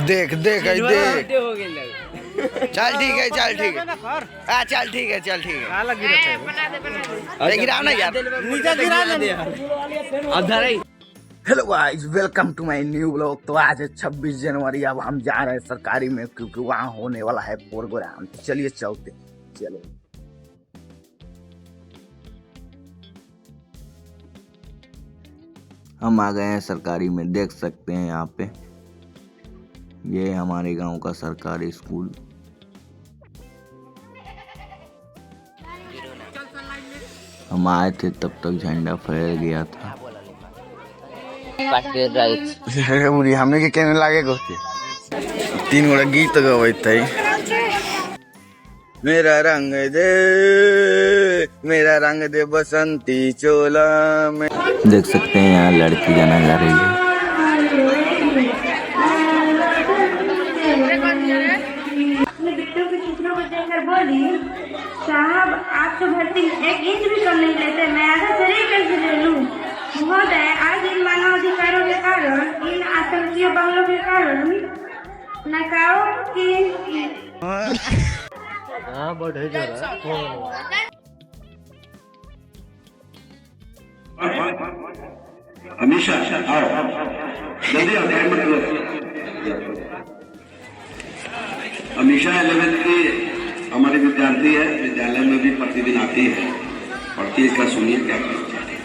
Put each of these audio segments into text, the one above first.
देख देख देख चल ठीक है चल ठीक है हाँ चल ठीक है चल ठीक है गिराओ ना यार नीचे गिरा दे यार। Hello guys welcome to my new blog. तो आज है 26 जनवरी। अब हम जा रहे हैं सरकारी में क्योंकि वहाँ होने वाला है प्रोग्राम। चलिए चलते चलो। हम आ गए हैं सरकारी में, देख सकते हैं यहाँ पे ये हमारे गांव का सरकारी स्कूल। हम आए थे तब तक झंडा फहर गया था। हमने के कहने लागे गोते 3 गोड़ा गीत गवैत है। मेरा रंग दे बसंती चोला में। देख सकते हैं यहाँ लड़की गाना गा रही है। साहब आप तो भर्ती 1 इंच भी कम नहीं लेते, मैं आधा शरीर कैसे ले लूं? महोदय, आज इन मानवाधिकारों के कारण, इन आतंकीय बंगलों के कारण नकाओं की हमेशा हमेशा 11th की हमारे विद्यार्थी है, विद्यालय में भी प्रतिदिन आती है, पढ़ती है। इसका सुनिए क्या कहना चाहते हैं।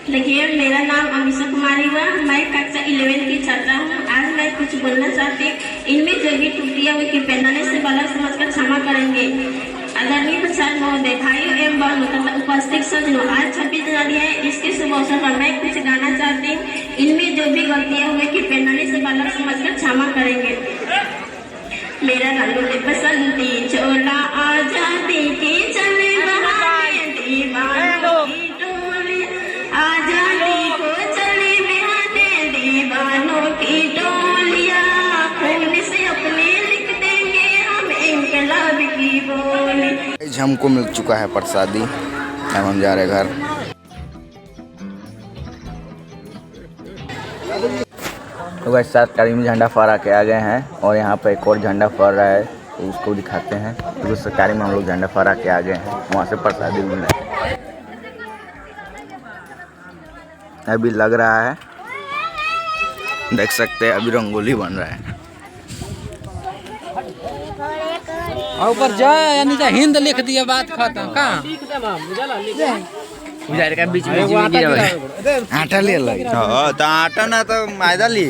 देखिए, मेरा नाम अमीशा कुमारी हुआ, मैं कक्षा 11 की छात्रा हूँ। आज मैं कुछ बोलना चाहती हूँ। इनमें जो भी त्रुटियां हुई कृपया से बालक समझकर क्षमा करेंगे। आदरणीय प्रचार महोदय, भाइयों एवं बहनों तथा उपस्थित सज्जनों, आज 26 जनवरी है। इसके शुभ अवसर पर मैं कुछ गाना चाहती हूँ। इनमें जो भी गलतियां हुई कृपया से बालक समझकर क्षमा करेंगे। मेरा रंग दे बसंती चोला आजादी की चले बहाने दीवानों की टोली, आजादी को चले बहाने दीवानों की टोलियां, खून से अपने लिख देंगे हम इंकलाब की बोली। हमको मिल चुका है प्रसादी, अब हम जा रहे घर। तो वैसे सरकारी में झंडा फहरा के आ गए हैं और यहाँ पे एक और झंडा फहर रहा है, तो उसको दिखाते हैं। तो सरकारी में हम लोग झंडा फहरा के आ गए हैं, वहाँ से प्रसादी मिला अभी लग रहा है, देख सकते हैं। अभी रंगोली बन रहा है। ऊपर जाए या नीचे हिंद लिख दिया, बात खत्म। कहाँ उजारे का बीच में आटा ले लगे। हाँ तो आटा ना तो मैदा ले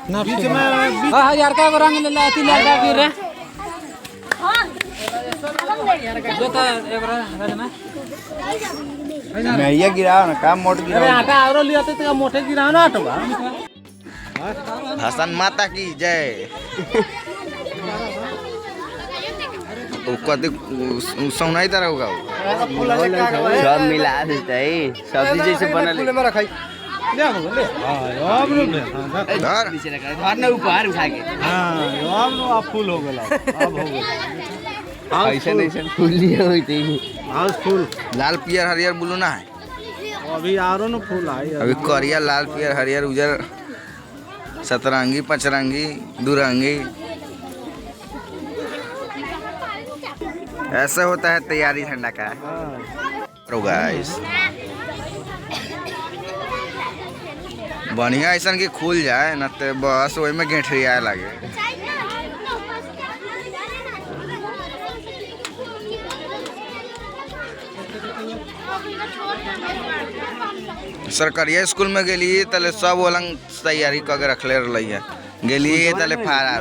बीच में 1000 का रंग ले लाती लगा फिर रे जो था एक मैं ये गिराओ ना काम मोट गिराओ। अरे आटा और लिया तो मोटे गिराओ ना आटा। हसन माता की जय। सुनाई तरह होगा सब मिला देते है, सब्जी जैसे बनल ऊपर उठा के। अब फूल हो गया, अब हो गया ऐसे नहीं फूल लिए हुई थी। हाउस फूल लाल पियर हरियर ब्लू ना है अभी आरो न फूल आई। अभी करिया लाल पियर हरियर उजर सतरंगी पचरंगी दुरंगी ऐसा होता है तैयारी झंडा का। गाइस बढ़िया ऐसा कि खुल जाए न तो बस वही में गेठरिया लगे। सरकारी स्कूल में गेली तले सब अलग तैयारी करके रखले रही है। गेली तले फाड़ा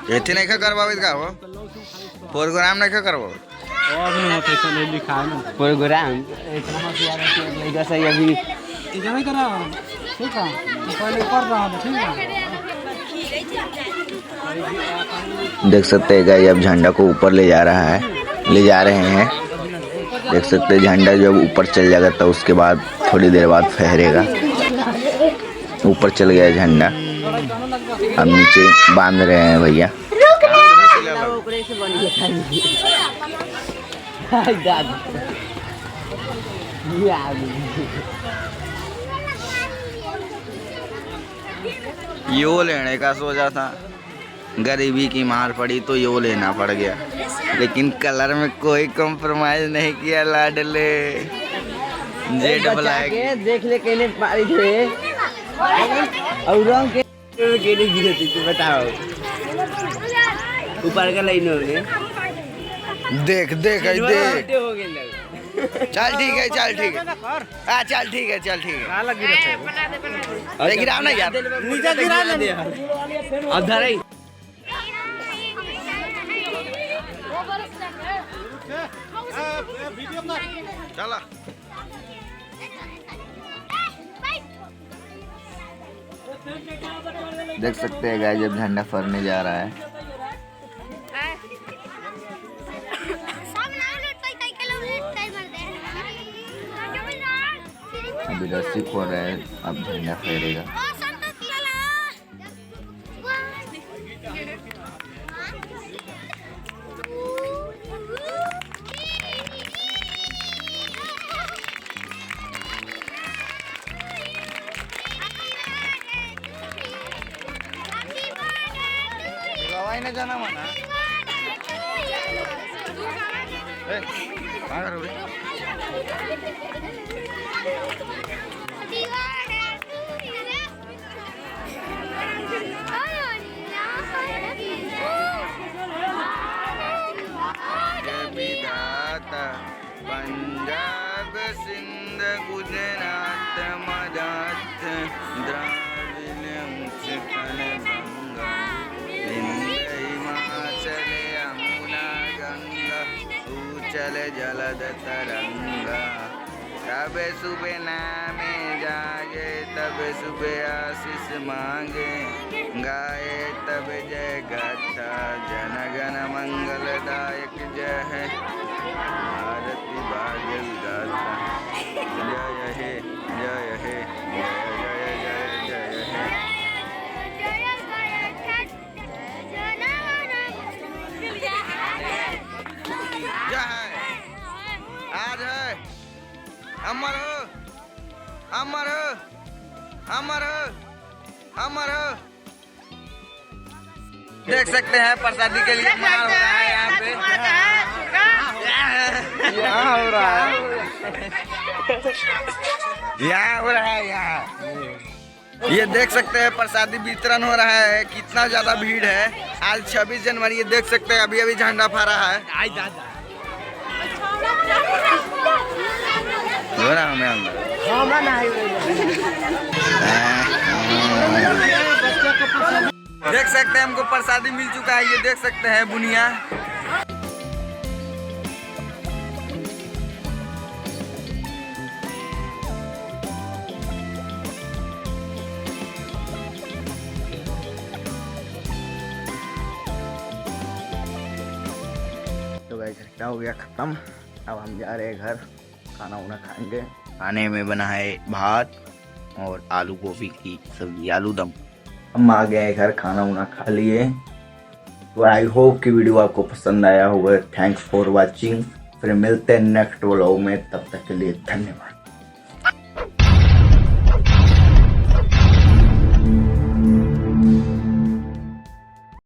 एथी नहीं करवावे का हो प्रोग्राम नहीं करवाओ प्रोग्राम इतना सही अभी नहीं करा। ठीक है पहले कर रहा हूं। ठीक है देख सकते हैं गाइस, अब झंडा को ऊपर ले जा रहे हैं। देख सकते हैं झंडा जब ऊपर चल जाएगा तो उसके बाद थोड़ी देर बाद फहरेगा। ऊपर चल गया झंडा, अब नीचे बांध रहे हैं भैया। यो लेने का सोचा था, गरीबी की मार पड़ी तो यो लेना पड़ गया, लेकिन कलर में कोई कॉम्प्रोमाइज नहीं किया लाडले। जेड ब्लैक देख ले कहने पारी थे और रंग के कहने गिरती तू बताओ ऊपर का लाइन हो गए देख देख देख हो गए चल ठीक है चल ठीक है हाँ चल ठीक है चल ठीक है अरे गिरा ना यार नीचे गिरा ना अब धरे चला देख सकते हैं गाइस जब झंडा फहरने जा रहा है। अभी रस्सी खोल रहे हैं, अब झंडा फहरेगा। गवाई ना जाना मना पंजाब सिंध गुजरात मराठ द्राविड़ उत्कल बंगा हिमाचल यमुना गंगा उच्चल जलद तरंगा। तब सुबह नामे जागे तब सुबह आशीष मांगे, गाए तब जय गाथा जनगण मंगलदायक जय है भारती भाग्य विधाता। जय हे जय हे जय जय जय जय हे। आज है अमर हो अमर हो अमर हो अमर हो। देख सकते हैं प्रसादी के लिए मार हो रहा है यहाँ पे, यहाँ हो रहा है, यहाँ हो रहा है यहाँ। ये देख सकते हैं प्रसादी वितरण हो रहा है, कितना ज्यादा भीड़ है। आज 26 जनवरी ये देख सकते हैं, अभी अभी झंडा फहरा है। हमें अंदर देख सकते हैं हमको प्रसादी मिल चुका है, ये देख सकते हैं बुनिया। तो गाइस क्या हो गया खत्म, अब हम जा रहे हैं घर, खाना वाना खाएंगे। खाने में बना है भात और आलू गोभी की सब्जी, आलू दम। हम आ गए घर, खाना वाना खा लिए। तो आई होप कि वीडियो आपको पसंद आया होगा। Thanks for watching. फिर मिलते हैं नेक्स्ट व्लॉग में, तब तक के लिए धन्यवाद।